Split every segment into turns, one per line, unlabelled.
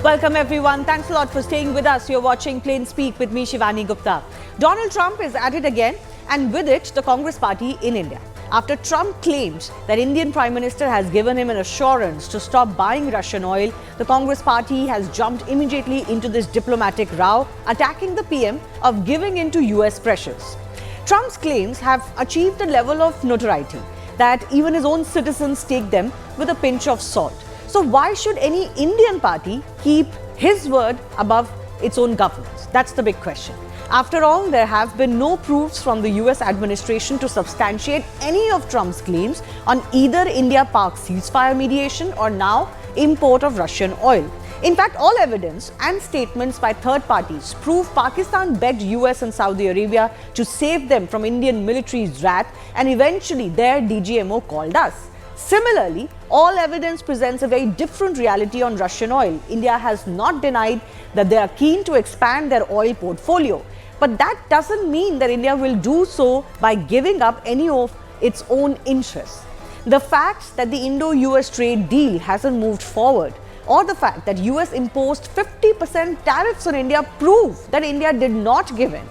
Welcome everyone. Thanks a lot for staying with us. You're watching Plain Speak with me, Shivani Gupta. Donald Trump is at it again, and with it, the Congress party in India. After Trump claims that Indian Prime Minister has given him an assurance to stop buying Russian oil, the Congress party has jumped immediately into this diplomatic row, attacking the PM of giving in to US pressures. Trump's claims have achieved a level of notoriety that even his own citizens take them with a pinch of salt. So why should any Indian party keep his word above its own government's? That's the big question. After all, there have been no proofs from the US administration to substantiate any of Trump's claims on either India-Pak ceasefire mediation or now import of Russian oil. In fact, all evidence and statements by third parties prove Pakistan begged US and Saudi Arabia to save them from Indian military's wrath, and eventually their DGMO called us. Similarly, all evidence presents a very different reality on Russian oil. India has not denied that they are keen to expand their oil portfolio. But that doesn't mean that India will do so by giving up any of its own interests. The fact that the Indo-US trade deal hasn't moved forward, or the fact that US imposed 50% tariffs on India, prove that India did not give in.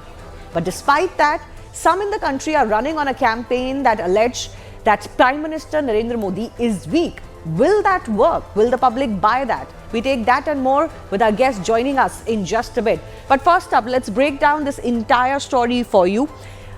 But despite that, some in the country are running on a campaign that allege that Prime Minister Narendra Modi is weak. Will that work? Will the public buy that? We take that and more with our guest joining us in just a bit. But first up, let's break down this entire story for you.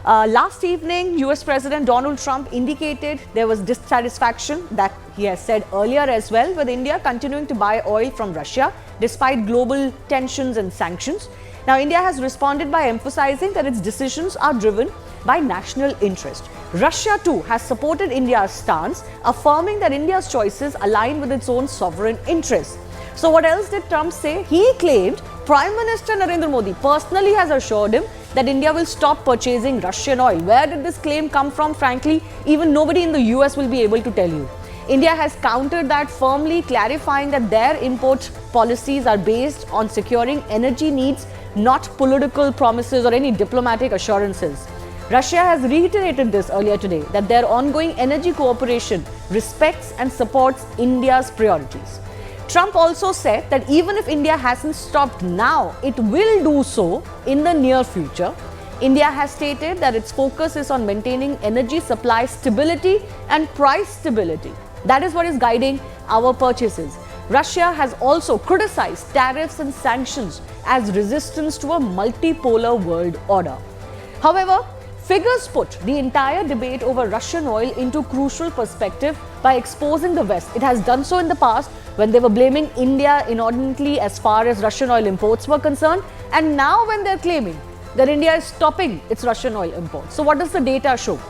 Last evening, US President Donald Trump indicated there was dissatisfaction that he has said earlier as well, with India continuing to buy oil from Russia despite global tensions and sanctions. Now, India has responded by emphasizing that its decisions are driven by national interest. Russia too has supported India's stance, affirming that India's choices align with its own sovereign interests. So what else did Trump say? He claimed Prime Minister Narendra Modi personally has assured him that India will stop purchasing Russian oil. Where did this claim come from? Frankly, even nobody in the US will be able to tell you. India has countered that firmly, clarifying that their import policies are based on securing energy needs, not political promises or any diplomatic assurances. Russia has reiterated this earlier today, that their ongoing energy cooperation respects and supports India's priorities. Trump also said that even if India hasn't stopped now, it will do so in the near future. India has stated that its focus is on maintaining energy supply stability and price stability. That is what is guiding our purchases. Russia has also criticized tariffs and sanctions as resistance to a multipolar world order. However, figures put the entire debate over Russian oil into crucial perspective by exposing the West. It has done so in the past when they were blaming India inordinately as far as Russian oil imports were concerned, and now when they're claiming that India is stopping its Russian oil imports. So what does the data show?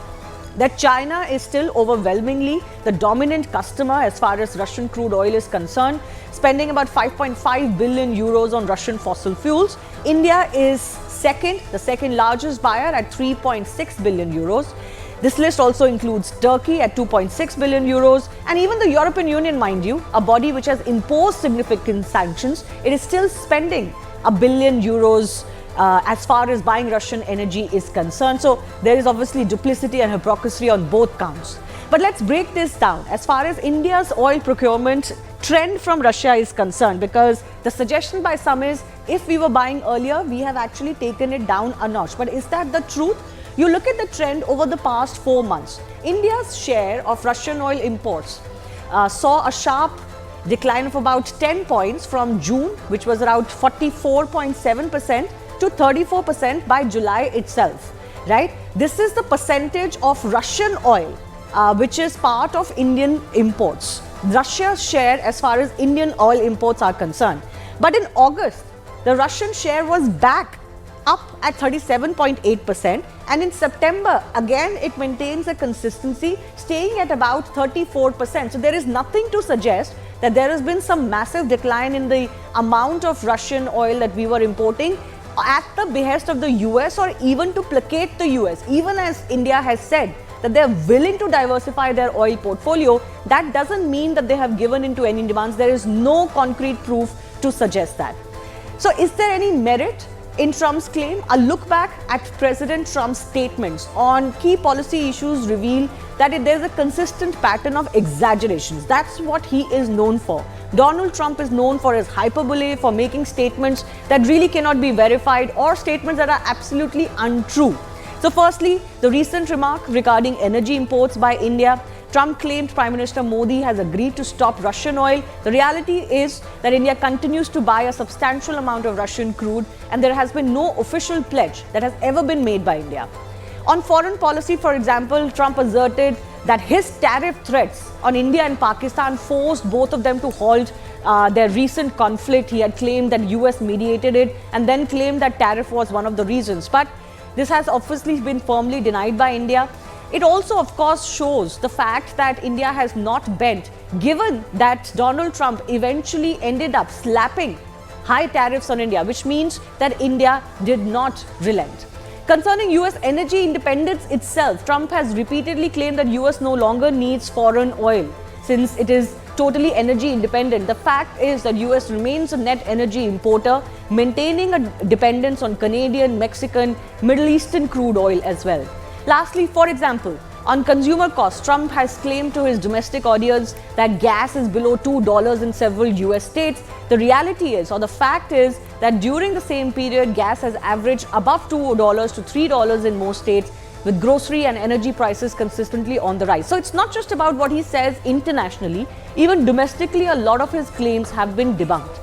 That China is still overwhelmingly the dominant customer as far as Russian crude oil is concerned, spending about 5.5 billion euros on Russian fossil fuels. India is the second largest buyer at 3.6 billion euros. This list also includes Turkey at 2.6 billion euros, and even the European Union, mind you, a body which has imposed significant sanctions, it is still spending €1 billion as far as buying Russian energy is concerned. So there is obviously duplicity and hypocrisy on both counts. But let's break this down as far as India's oil procurement trend from Russia is concerned, because the suggestion by some is if we were buying earlier, we have actually taken it down a notch. But is that the truth? You look at the trend over the past 4 months. India's share of Russian oil imports saw a sharp decline of about 10 points from June, which was around 44.7%, to 34% by July itself, right? This is the percentage of Russian oil which is part of Indian imports. Russia's share as far as Indian oil imports are concerned. But in August, the Russian share was back up at 37.8%, and in September again it maintains a consistency, staying at about 34%. So there is nothing to suggest that there has been some massive decline in the amount of Russian oil that we were importing at the behest of the US, or even to placate the US. Even as India has said that they are willing to diversify their oil portfolio, that doesn't mean that they have given into any demands. There is no concrete proof to suggest that. So is there any merit in Trump's claim, a look back at President Trump's statements on key policy issues reveal that there's a consistent pattern of exaggerations. That's what he is known for. Donald Trump is known for his hyperbole, for making statements that really cannot be verified or statements that are absolutely untrue. So firstly, the recent remark regarding energy imports by India. Trump claimed Prime Minister Modi has agreed to stop Russian oil. The reality is that India continues to buy a substantial amount of Russian crude, and there has been no official pledge that has ever been made by India. On foreign policy, for example, Trump asserted that his tariff threats on India and Pakistan forced both of them to halt their recent conflict. He had claimed that US mediated it and then claimed that tariff was one of the reasons. But this has obviously been firmly denied by India. It also, of course, shows the fact that India has not bent, given that Donald Trump eventually ended up slapping high tariffs on India, which means that India did not relent. Concerning US energy independence itself, Trump has repeatedly claimed that US no longer needs foreign oil since it is totally energy independent. The fact is that US remains a net energy importer, maintaining a dependence on Canadian, Mexican, Middle Eastern crude oil as well. Lastly, for example, on consumer costs, Trump has claimed to his domestic audience that gas is below $2 in several US states. The reality is, or the fact is, that during the same period, gas has averaged above $2 to $3 in most states, with grocery and energy prices consistently on the rise. So it's not just about what he says internationally, even domestically, a lot of his claims have been debunked.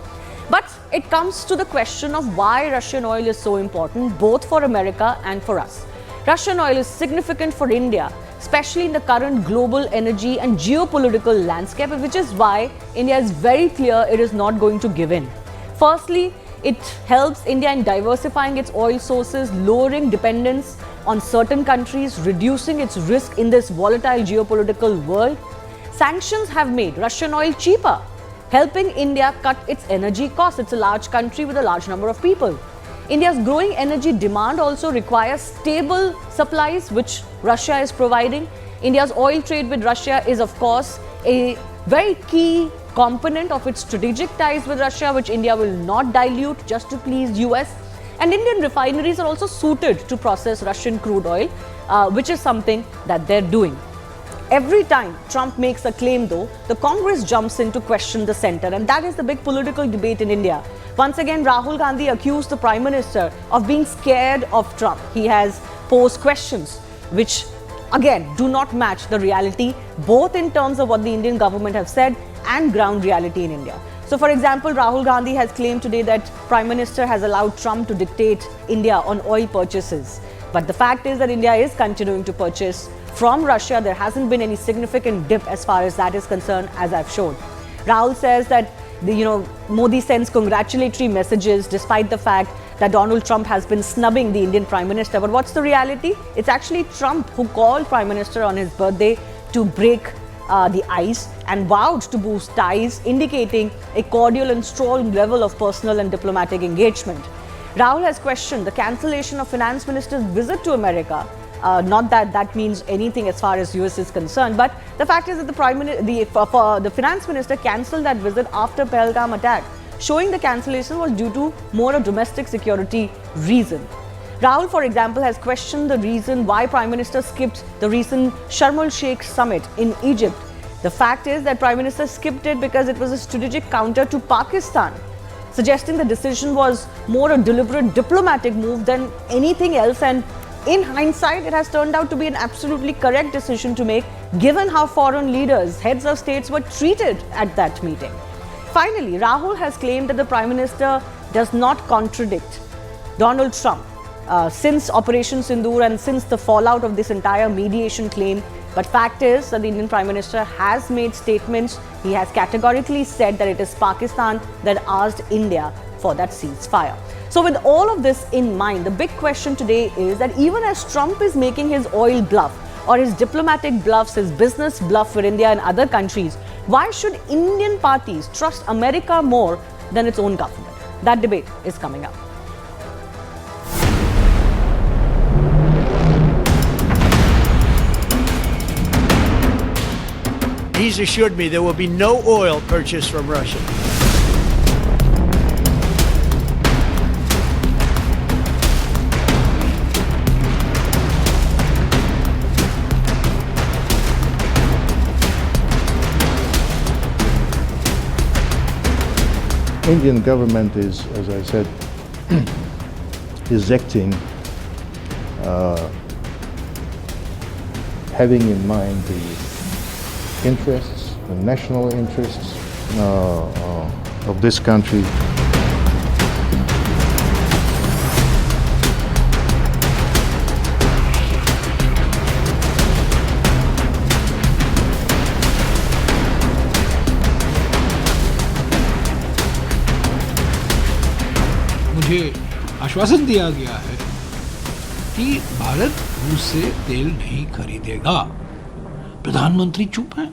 But it comes to the question of why Russian oil is so important, both for America and for us. Russian oil is significant for India, especially in the current global energy and geopolitical landscape, which is why India is very clear it is not going to give in. Firstly, it helps India in diversifying its oil sources, lowering dependence on certain countries, reducing its risk in this volatile geopolitical world. Sanctions have made Russian oil cheaper, helping India cut its energy costs. It's a large country with a large number of people. India's growing energy demand also requires stable supplies, which Russia is providing. India's oil trade with Russia is, of course, a very key component of its strategic ties with Russia, which India will not dilute just to please US. And Indian refineries are also suited to process Russian crude oil, which is something that they're doing. Every time Trump makes a claim, though, the Congress jumps in to question the center, and that is the big political debate in India. Once again, Rahul Gandhi accused the Prime Minister of being scared of Trump. He has posed questions which, again, do not match the reality, both in terms of what the Indian government have said and ground reality in India. So, for example, Rahul Gandhi has claimed today that Prime Minister has allowed Trump to dictate India on oil purchases. But the fact is that India is continuing to purchase from Russia. There hasn't been any significant dip as far as that is concerned, as I've shown. Rahul says that Modi sends congratulatory messages despite the fact that Donald Trump has been snubbing the Indian Prime Minister. But what's the reality? It's actually Trump who called Prime Minister on his birthday to break the ice and vowed to boost ties, indicating a cordial and strong level of personal and diplomatic engagement. Rahul has questioned the cancellation of Finance Minister's visit to America. Not that that means anything as far as US is concerned, but the fact is that the Finance Minister cancelled that visit after Pahalgam attack, showing the cancellation was due to more a domestic security reason. Rahul, for example, has questioned the reason why Prime Minister skipped the recent Sharm el-Sheikh summit in Egypt. The fact is that Prime Minister skipped it because it was a strategic counter to Pakistan, suggesting the decision was more a deliberate diplomatic move than anything else. And in hindsight, it has turned out to be an absolutely correct decision to make, given how foreign leaders, heads of states were treated at that meeting. Finally, Rahul has claimed that the Prime Minister does not contradict Donald Trump since Operation Sindoor and since the fallout of this entire mediation claim. But fact is that the Indian Prime Minister has made statements. He has categorically said that it is Pakistan that asked India for that ceasefire. So with all of this in mind, the big question today is that even as Trump is making his oil bluff or his diplomatic bluffs, his business bluff for India and other countries, why should Indian parties trust America more than its own government? That debate is coming up.
He's assured me there will be no oil purchased from Russia.
Indian government is, as I said, is acting having in mind the interests, the national interests of this country.
मुझे आश्वासन दिया गया है कि भारत रूस से तेल नहीं खरीदेगा। प्रधानमंत्री चुप हैं।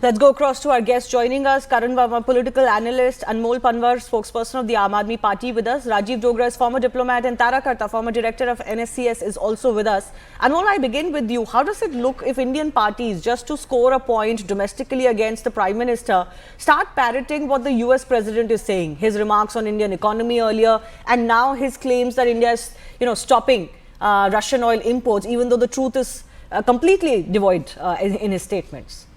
Let's go across to our guest joining us, Karan Verma, political analyst, Anmol Panwar, spokesperson of the Aam Aadmi Party with us. Rajiv Dogra is former diplomat and Tara Karta, former director of NSCS, is also with us. Anmol, I begin with you. How does it look if Indian parties, just to score a point domestically against the Prime Minister, start parroting what the US President is saying? His remarks on Indian economy earlier and now his claims that India is, stopping Russian oil imports, even though the truth is completely devoid in his statements.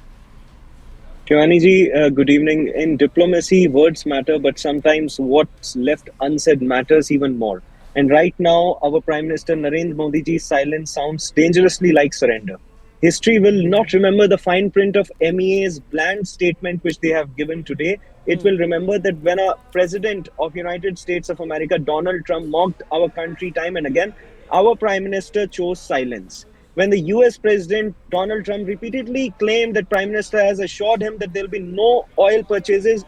Shivani ji, good evening. In diplomacy, words matter, but sometimes what's left unsaid matters even more. And right now, our Prime Minister Narendra Modi ji's silence sounds dangerously like surrender. History will not remember the fine print of MEA's bland statement which they have given today. It will remember that when a president of United States of America, Donald Trump, mocked our country time and again, our Prime Minister chose silence. When the US President Donald Trump repeatedly claimed that Prime Minister has assured him that there will be no oil purchases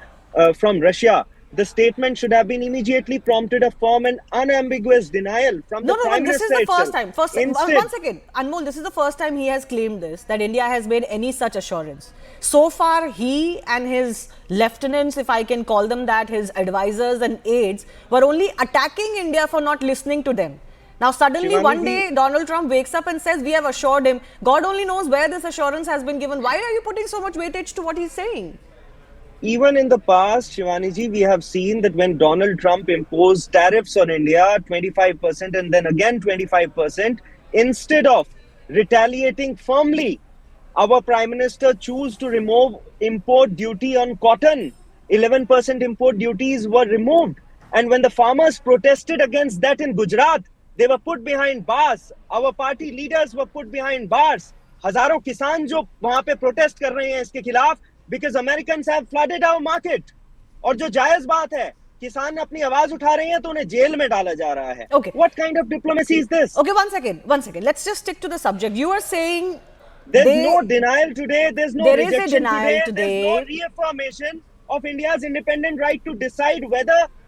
from Russia, the statement should have been immediately prompted a firm and unambiguous denial from the Prime Minister
this is the first
itself.
time. One second. Anmol, this is the first time he has claimed this, that India has made any such assurance. So far, he and his lieutenants, if I can call them that, his advisors and aides, were only attacking India for not listening to them. Now, suddenly,
Shivani
one day, Donald Trump wakes up and says, we have assured him. God only knows where this assurance has been given. Why are you putting so much weightage to what he's saying?
Even in the past, Shivani ji, we have seen that when Donald Trump imposed tariffs on India, 25% and then again 25%, instead of retaliating firmly, our Prime Minister chose to remove import duty on cotton. 11% import duties were removed. And when the farmers protested against that in Gujarat, they were put behind bars. Our party leaders were put behind bars. हजारों किसान जो वहां पे protest कर रहे हैं इसके खिलाफ, because Americans have flooded our market. और जो जायज बात है, किसान अपनी आवाज उठा रहे हैं तो उन्हें जेल में डाला जा रहा है.
Okay.
What kind of diplomacy is this?
Okay, one second. Let's just stick to the subject. You are saying
there's no denial today. There's no rejection
is a denial today.
There's no reaffirmation of India's independent right to decide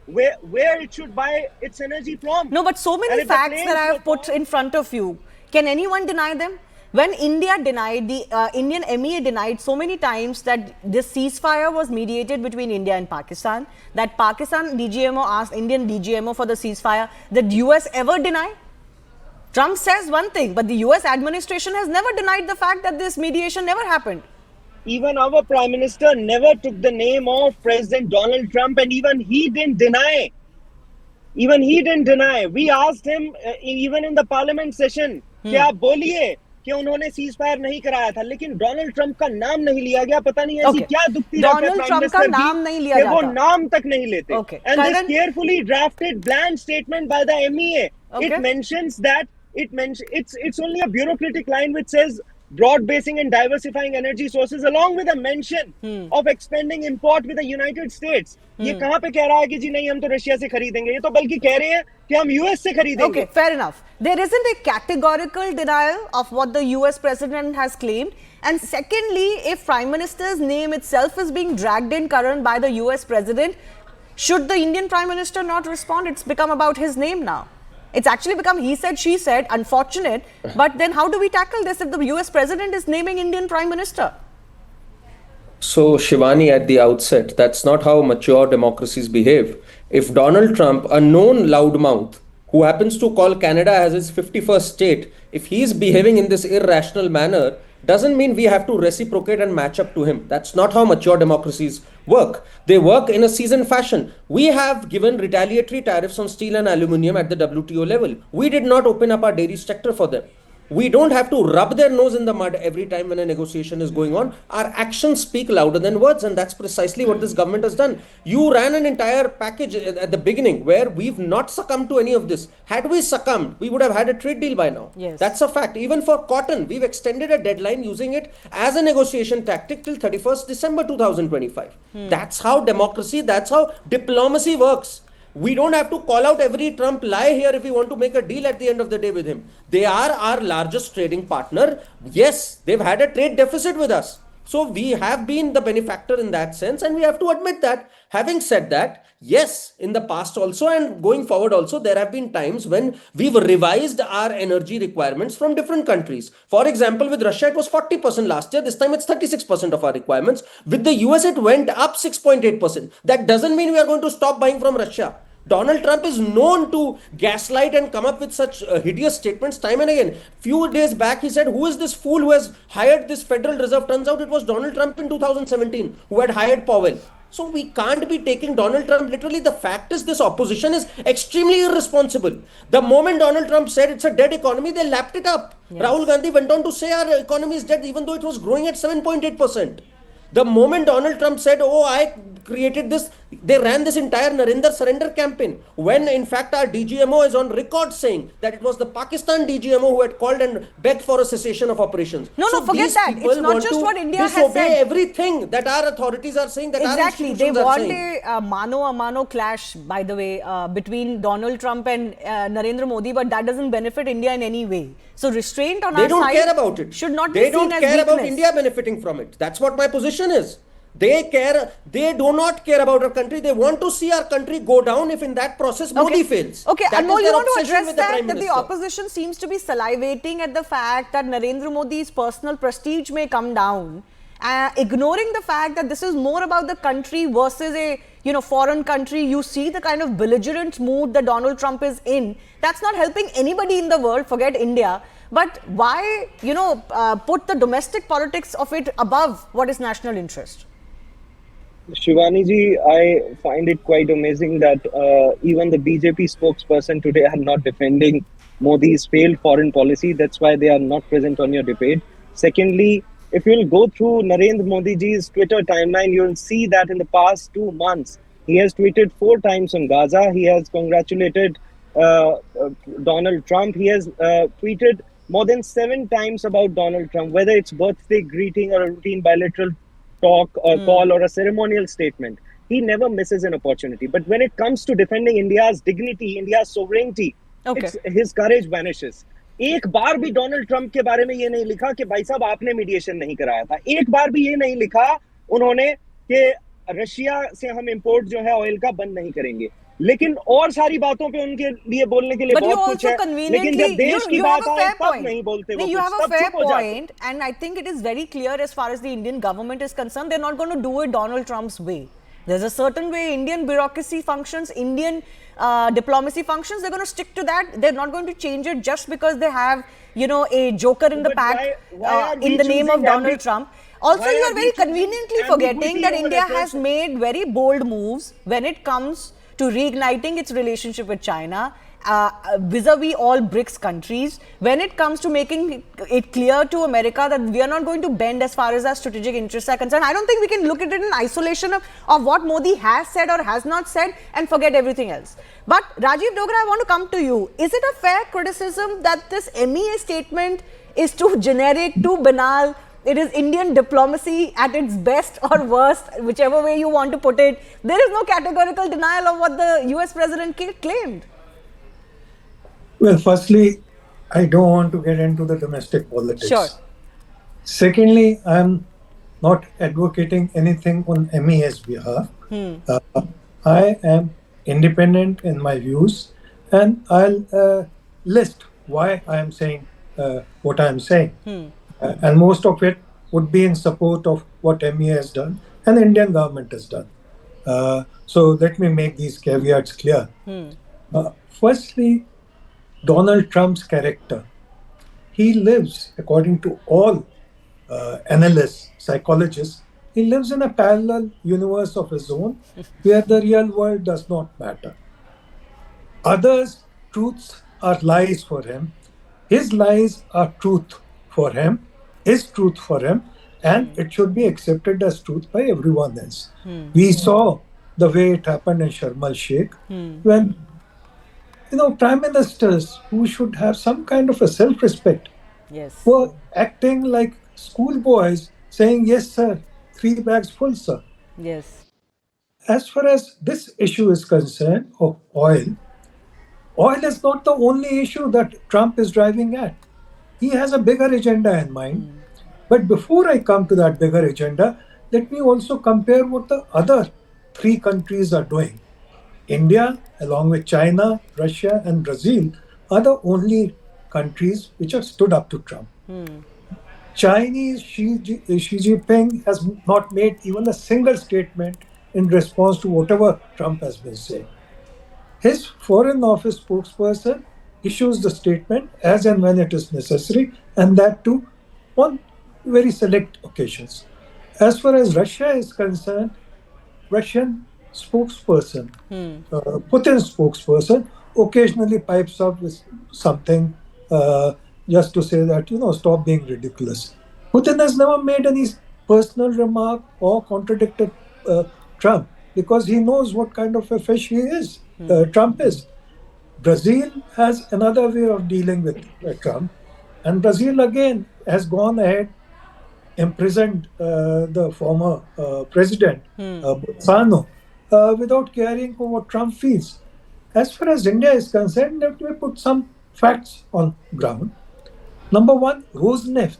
where it should buy its energy from.
No, but so many facts that I have put in front of you, can anyone deny them? When India denied, the Indian MEA denied so many times that this ceasefire was mediated between India and Pakistan, that Pakistan DGMO asked Indian DGMO for the ceasefire, did US ever deny? Trump says one thing, but the US administration has never denied the fact that this mediation never happened.
Even our Prime Minister never took the name of President Donald Trump, and even he didn't deny. We asked him even in the parliament session, कि आप बोलिए कि उन्होंने cease fire नहीं कराया था, लेकिन Donald Trump का नाम नहीं लिया गया. पता नहीं ऐसी क्या दुखती
डोनाल्ड ट्रंप का नाम नहीं लिया जाता,
वो नाम तक नहीं लेते. And this carefully drafted bland statement by the MEA, it mentions that it's only a bureaucratic line which says broad basing and diversifying energy sources, along with a mention of expanding import with the United States. ये कहाँ पे कह रहा है कि जी नहीं हम तो रशिया से खरीदेंगे, ये तो बल्कि कह रहे हैं कि हम यूएस से खरीदेंगे.
Okay, fair enough. There isn't a categorical denial of what the US president has claimed. And secondly, if Prime Minister's name itself is being dragged in current by the US president, should the Indian Prime Minister not respond? It's become about his name now. It's actually become he said, she said, unfortunate. But then how do we tackle this if the US president is naming Indian Prime Minister?
So, Shivani, at the outset, that's not how mature democracies behave. If Donald Trump, a known loudmouth, who happens to call Canada as his 51st state, if he's behaving in this irrational manner, doesn't mean we have to reciprocate and match up to him. That's not how mature democracies work. They work in a seasoned fashion. We have given retaliatory tariffs on steel and aluminium at the WTO level. We did not open up our dairy sector for them. We don't have to rub their nose in the mud every time when a negotiation is going on. Our actions speak louder than words, and that's precisely what this government has done. You ran an entire package at the beginning where we've not succumbed to any of this. Had we succumbed, we would have had a trade deal by now.
Yes.
That's a fact. Even for cotton, we've extended a deadline using it as a negotiation tactic till 31st December 2025. That's how democracy, that's how diplomacy works. We don't have to call out every Trump lie here if we want to make a deal at the end of the day with him. They are our largest trading partner. Yes, they've had a trade deficit with us. So we have been the benefactor in that sense, and we have to admit that. Having said that, yes, in the past also and going forward also, there have been times when we've revised our energy requirements from different countries. For example, with Russia, it was 40% last year. This time it's 36% of our requirements. With the US, it went up 6.8%. That doesn't mean we are going to stop buying from Russia. Donald Trump is known to gaslight and come up with such hideous statements time and again. Few days back, he said, who is this fool who has hired this Federal Reserve? Turns out it was Donald Trump in 2017 who had hired Powell. So we can't be taking Donald Trump literally. The fact is this opposition is extremely irresponsible. The moment Donald Trump said it's a dead economy, they lapped it up. Yes. Rahul Gandhi went on to say our economy is dead even though it was growing at 7.8%. The moment Donald Trump said, oh, I created this, they ran this entire Narendra surrender campaign. When in fact our DGMO is on record saying that it was the Pakistan DGMO who had called and begged for a cessation of operations.
No, forget that. It's not just what India has said.
Everything that our authorities are saying, that
exactly. They want a mano clash, by the way, between Donald Trump and Narendra Modi, but that doesn't benefit India in any way. So restraint on our side,
they don't care about it.
Should not be seen as weakness.
They don't care about India benefiting from it. That's what my position is. They do not care about our country. They want to see our country go down if in that process Modi fails.
Okay,
and
Anmol, you want to address that the opposition seems to be salivating at the fact that Narendra Modi's personal prestige may come down, ignoring the fact that this is more about the country versus a foreign country. You see the kind of belligerent mood that Donald Trump is in. That's not helping anybody in the world, forget India. But why, put the domestic politics of it above what is national interest?
Shivani ji, I find it quite amazing that even the BJP spokesperson today are not defending Modi's failed foreign policy. That's why they are not present on your debate. Secondly, if you'll go through Narendra Modi ji's Twitter timeline, you'll see that in the past 2 months, he has tweeted 4 times on Gaza. He has congratulated Donald Trump. He has tweeted more than 7 times about Donald Trump, whether it's birthday greeting or a routine bilateral talk or call or a ceremonial statement. He never misses an opportunity. But when it comes to defending India's dignity, India's sovereignty, his courage vanishes. एक बार भी Donald Trump के बारे में ये नहीं लिखा कि भाई साहब आपने मीडिएशन नहीं कराया था. एक बार भी ये नहीं लिखा उन्होंने कि रशिया से हम इंपोर्ट जो है ऑयल का बंद नहीं करेंगे. लेकिन और सारी बातों पे उनके लिए बोलने के लिए बहुत कुछ है, लेकिन जब देश की बात आए तब नहीं बोलते वो.
You have a fair point, and I think it is very clear as far as the Indian government is concerned. They're not going to do it Donald Trump's way. There's a certain way Indian bureaucracy functions, Indian diplomacy functions. They're going to stick to that. They're not going to change it just because they have, a joker in the pack in the name of Donald Trump. Also, you are very conveniently forgetting that India has made very bold moves when it comes to reigniting its relationship with China, vis-a-vis all BRICS countries, when it comes to making it clear to America that we are not going to bend as far as our strategic interests are concerned. I don't think we can look at it in isolation of what Modi has said or has not said and forget everything else. But Rajiv Dogra, I want to come to you. Is it a fair criticism that this MEA statement is too generic, too banal? It is Indian diplomacy at its best or worst, whichever way you want to put it. There is no categorical denial of what the US president claimed.
Well, firstly, I don't want to get into the domestic politics.
Sure.
Secondly, I'm not advocating anything on MEA's behalf. I am independent in my views, and I'll list why I am saying what I am saying. And most of it would be in support of what MEA has done and the Indian government has done. So let me make these caveats clear. Firstly, Donald Trump's character. He lives, according to all analysts, psychologists, he lives in a parallel universe of his own where the real world does not matter. Others' truths are lies for him. His lies are truth for him, is truth for him, and it should be accepted as truth by everyone else. We saw the way it happened in Sharm el-Sheikh when, prime ministers who should have some kind of a self-respect
Yes.
were acting like schoolboys saying, yes, sir, 3 bags full, sir.
Yes.
As far as this issue is concerned of oil is not the only issue that Trump is driving at. He has a bigger agenda in mind. But before I come to that bigger agenda, let me also compare what the other 3 countries are doing. India, along with China, Russia, and Brazil, are the only countries which have stood up to Trump. Chinese Xi Jinping has not made even a single statement in response to whatever Trump has been saying. His Foreign Office spokesperson issues the statement as and when it is necessary, and that too on very select occasions. As far as Russia is concerned, Russian spokesperson, Putin's spokesperson, occasionally pipes up with something just to say that, stop being ridiculous. Putin has never made any personal remark or contradicted Trump because he knows what kind of a fish he is, Trump is. Brazil has another way of dealing with Trump, and Brazil again has gone ahead, imprisoned the former president, Bolsonaro, without caring for what Trump feels. As far as India is concerned, let me put some facts on ground. Number one, Rosneft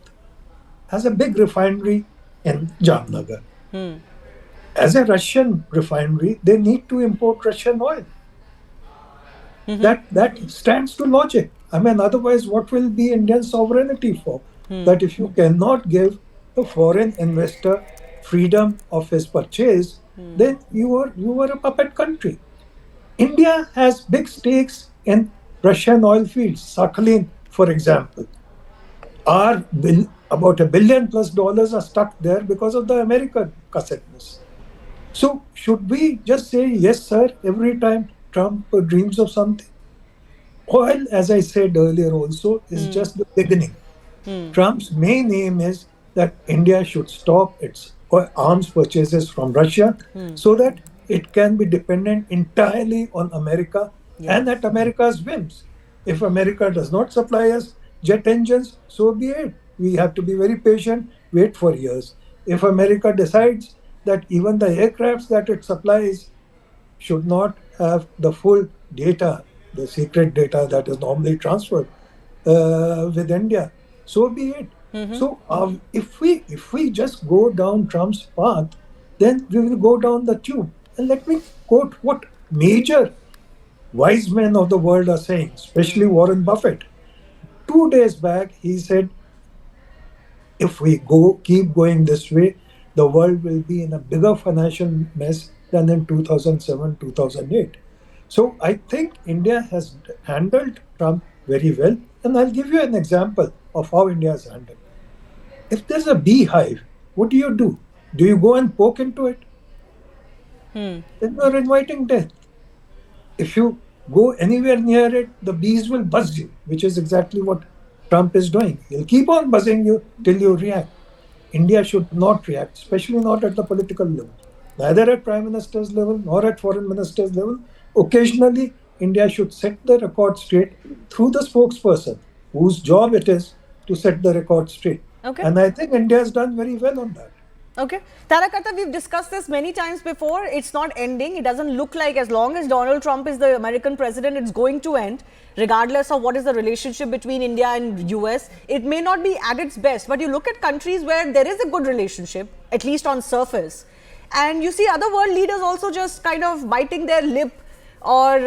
has a big refinery in Jamnagar. As a Russian refinery, they need to import Russian oil. That stands to logic. I mean, otherwise, what will be Indian sovereignty for? That if you cannot give the foreign investor freedom of his purchase, then you are a puppet country. India has big stakes in Russian oil fields. Sakhalin, for example, about $1 billion+ are stuck there because of the American cussedness. So should we just say yes, sir, every time Trump dreams of something? Oil, as I said earlier also, is just the beginning. Trump's main aim is that India should stop its arms purchases from Russia so that it can be dependent entirely on America and at America's whims. If America does not supply us jet engines, so be it. We have to be very patient, wait for years. If America decides that even the aircrafts that it supplies should not have the full data, the secret data that is normally transferred with India, so be it. So if we just go down Trump's path, then we will go down the tube. And let me quote what major wise men of the world are saying, especially Warren Buffett. 2 days back, he said, if we keep going this way, the world will be in a bigger financial mess than in 2007, 2008. So I think India has handled Trump very well. And I'll give you an example of how India has handled. If there's a beehive, what do? Do you go and poke into it? Then you're inviting death. If you go anywhere near it, the bees will buzz you, which is exactly what Trump is doing. He'll keep on buzzing you till you react. India should not react, especially not at the political level. Neither at Prime Minister's level nor at Foreign Minister's level. Occasionally, India should set the record straight through the spokesperson, whose job it is to set the record straight.
Okay.
And I think India has done very well on that.
Okay. Tarakata, we've discussed this many times before. It's not ending. It doesn't look like as long as Donald Trump is the American president, it's going to end, regardless of what is the relationship between India and US. It may not be at its best, but you look at countries where there is a good relationship, at least on surface, and you see other world leaders also just kind of biting their lip or,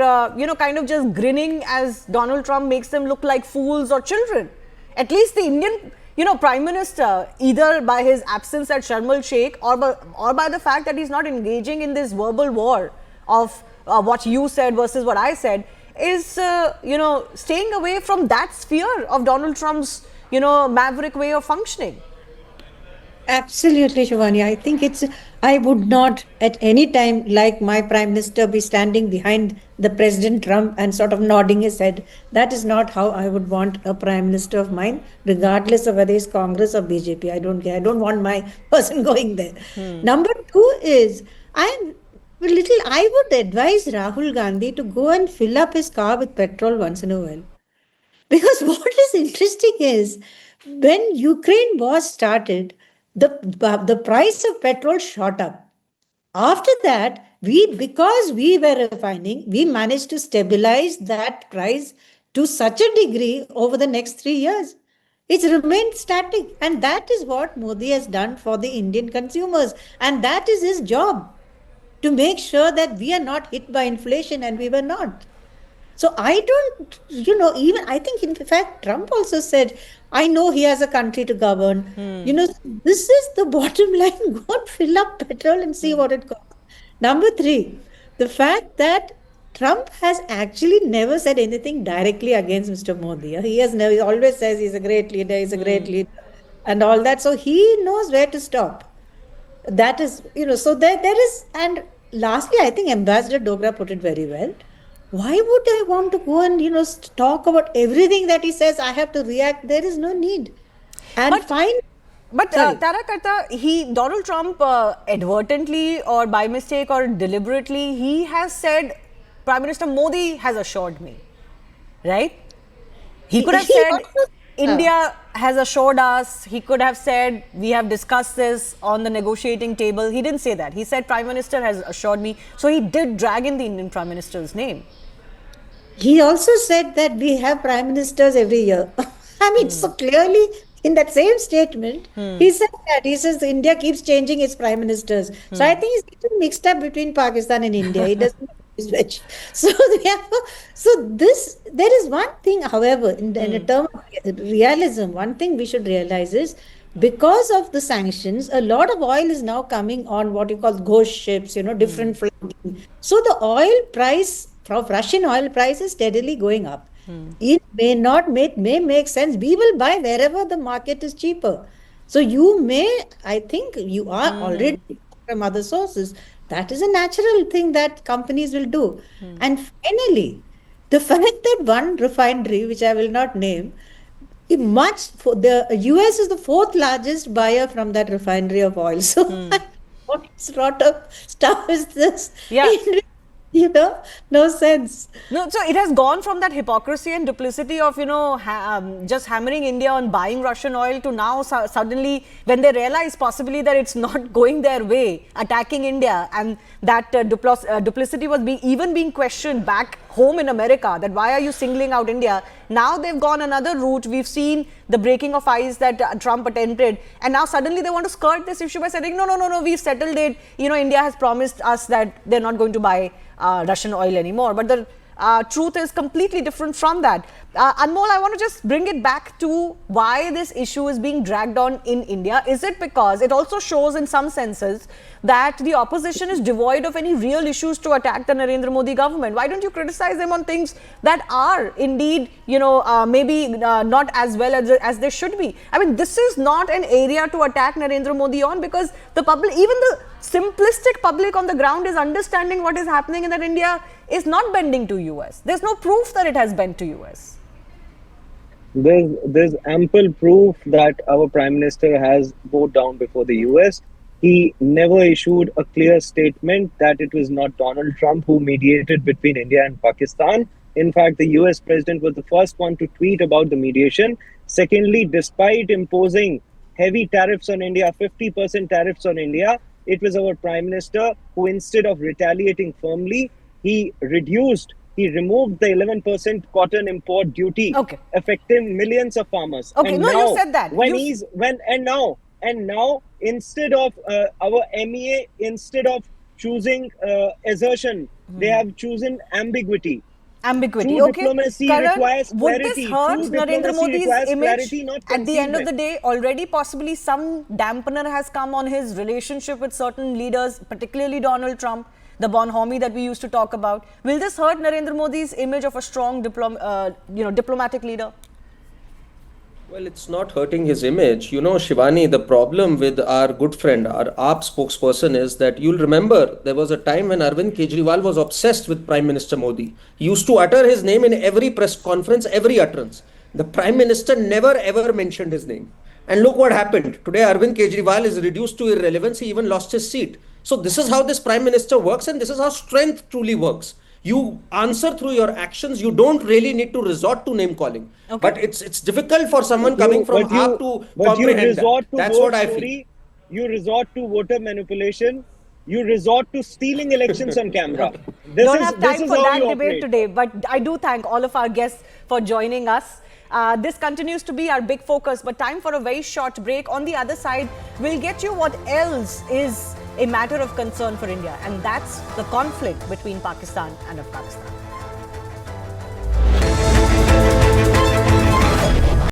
kind of just grinning as Donald Trump makes them look like fools or children. At least the Indian Prime Minister, either by his absence at Sharm el-Sheikh or by the fact that he's not engaging in this verbal war of what you said versus what I said, is, staying away from that sphere of Donald Trump's, maverick way of functioning.
Absolutely, Shivani. I would not at any time like my Prime Minister be standing behind the President Trump and sort of nodding his head. That is not how I would want a Prime Minister of mine, regardless of whether it's Congress or BJP. I don't care. I don't want my person going there. Number two is, I would advise Rahul Gandhi to go and fill up his car with petrol once in a while. Because what is interesting is when Ukraine war started, the price of petrol shot up. After that, because we were refining, we managed to stabilize that price to such a degree over the next 3 years. It's remained static. And that is what Modi has done for the Indian consumers. And that is his job, to make sure that we are not hit by inflation, and we were not. So I don't, even I think in fact Trump also said, I know he has a country to govern. This is the bottom line. Go and fill up petrol and see what it costs. Number three, the fact that Trump has actually never said anything directly against Mr. Modi. He always says he's a great leader, and all that. So he knows where to stop. That is, so there is, and lastly, I think Ambassador Dogra put it very well. Why would I want to go and, talk about everything that he says? I have to react. There is no need.
But Tarakarta, Donald Trump advertently or by mistake or deliberately, he has said, Prime Minister Modi has assured me, right? He could have said, India has assured us. He could have said, we have discussed this on the negotiating table. He didn't say that. He said, Prime Minister has assured me. So he did drag in the Indian Prime Minister's name.
He also said that we have Prime Ministers every year. So clearly in that same statement, he said that. He says India keeps changing its Prime Ministers. So I think he's getting mixed up between Pakistan and India. He doesn't. So there is one thing, however, in a term of realism, one thing we should realize is, because of the sanctions, a lot of oil is now coming on what you call ghost ships, different flagging. So the oil price, Russian oil price, is steadily going up. It may make sense. We will buy wherever the market is cheaper. So I think you are already from other sources. That is a natural thing that companies will do. And finally, the fact that one refinery, which I will not name, the US is the fourth largest buyer from that refinery of oil. So what sort of stuff is this?
Yeah.
No sense.
No, so it has gone from that hypocrisy and duplicity of, just hammering India on buying Russian oil to now suddenly, when they realize possibly that it's not going their way, attacking India, and that duplicity was being questioned back home in America, that why are you singling out India? Now they've gone another route. We've seen the breaking of ice that Trump attempted, and now suddenly they want to skirt this issue by saying, no, we've settled it. India has promised us that they're not going to buy Russian oil anymore. But the truth is completely different from that. Anmol, I want to just bring it back to why this issue is being dragged on in India. Is it because it also shows in some senses that the opposition is devoid of any real issues to attack the Narendra Modi government? Why don't you criticize them on things that are indeed, maybe not as well as they should be? I mean, this is not an area to attack Narendra Modi on, because the public, even the simplistic public on the ground, is understanding what is happening and that India is not bending to US. There's no proof that it has bent to US.
There's ample proof that our Prime Minister has bowed down before the US. He never issued a clear statement that it was not Donald Trump who mediated between India and Pakistan. In fact, the US President was the first one to tweet about the mediation. Secondly, despite imposing heavy tariffs on India, 50% tariffs on India, it was our Prime Minister who, instead of retaliating firmly, he removed the 11% cotton import duty, affecting millions of farmers.
Okay, you said that.
Now, instead of our MEA, instead of choosing assertion, they have chosen ambiguity.
ambiguity.
True
Okay,
diplomacy
Karan,
requires
would this
clarity.
hurt
True
Narendra
diplomacy
Modi's
requires
image?
clarity, not
At the end of the
concealment.
day, already possibly some dampener has come on his relationship with certain leaders, particularly Donald Trump, the bonhomie that we used to talk about. Will this hurt Narendra Modi's image of a strong diplomatic leader?
Well, it's not hurting his image. You know, Shivani, the problem with our good friend, our AAP spokesperson, is that you'll remember there was a time when Arvind Kejriwal was obsessed with Prime Minister Modi. He used to utter his name in every press conference, every utterance. The Prime Minister never ever mentioned his name. And look what happened. Today, Arvind Kejriwal is reduced to irrelevance. He even lost his seat. So this is how this Prime Minister works, and this is how strength truly works. You answer through your actions. You don't really need to resort to name calling.
Okay.
But it's difficult for someone coming from AAP to comprehend that. That's what I feel.
You resort to voter manipulation. You resort to stealing elections on camera. This
Don't
is
have
this
time
is
for
how
that
you
debate
operate.
today, but I do thank all of our guests for joining us. This continues to be our big focus, but time for a very short break. On the other side, we'll get you what else is a matter of concern for India, and that's the conflict between Pakistan and Afghanistan.